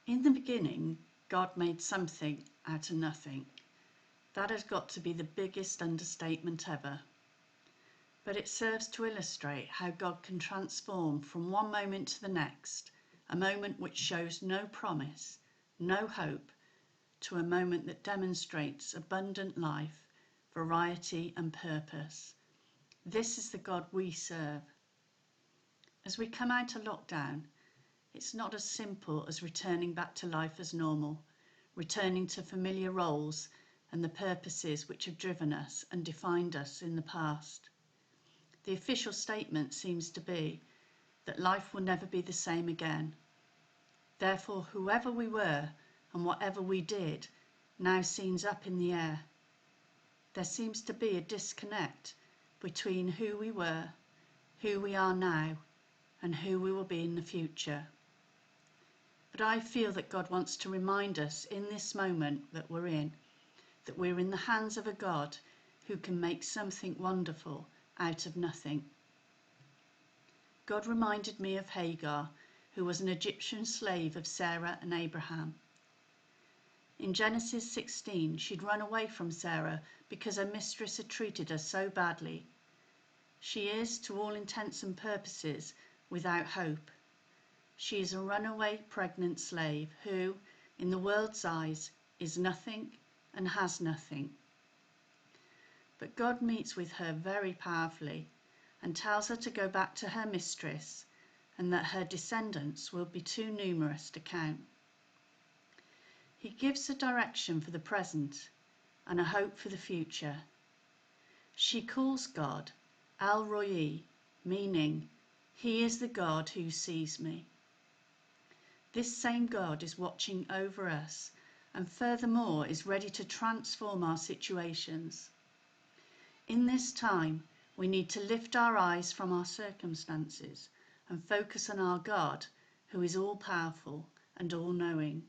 In the beginning, God made something out of nothing. That has got to be the biggest understatement ever. But it serves to illustrate how God can transform from one moment to the next, a moment which shows no promise, no hope, to a moment that demonstrates abundant life, variety and purpose. This is the God we serve. As we come out of lockdown, it's not as simple as returning back to life as normal, returning to familiar roles and the purposes which have driven us and defined us in the past. The official statement seems to be that life will never be the same again. Therefore, whoever we were and whatever we did now seems up in the air. There seems to be a disconnect between who we were, who we are now, and who we will be in the future. But I feel that God wants to remind us in this moment that we're in the hands of a God who can make something wonderful out of nothing. God reminded me of Hagar, who was an Egyptian slave of Sarah and Abraham. In Genesis 16, she'd run away from Sarah because her mistress had treated her so badly. She is, to all intents and purposes, without hope. She is a runaway pregnant slave who, in the world's eyes, is nothing and has nothing. But God meets with her very powerfully and tells her to go back to her mistress and that her descendants will be too numerous to count. He gives a direction for the present and a hope for the future. She calls God El Roi, meaning, He is the God who sees me. This same God is watching over us and furthermore is ready to transform our situations. In this time, we need to lift our eyes from our circumstances and focus on our God, who is all-powerful and all-knowing.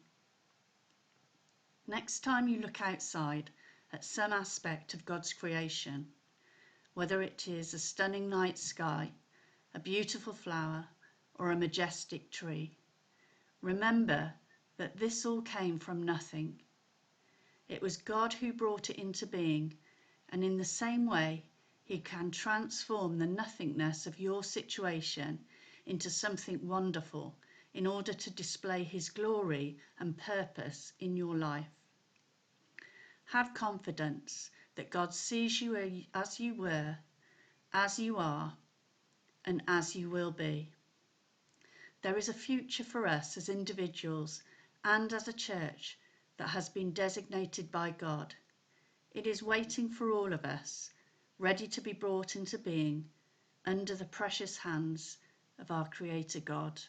Next time you look outside at some aspect of God's creation, whether it is a stunning night sky, a beautiful flower, or a majestic tree, remember that this all came from nothing. It was God who brought it into being, and in the same way, He can transform the nothingness of your situation into something wonderful in order to display His glory and purpose in your life. Have confidence that God sees you as you were, as you are, and as you will be. There is a future for us as individuals and as a church that has been designated by God. It is waiting for all of us, ready to be brought into being under the precious hands of our Creator God.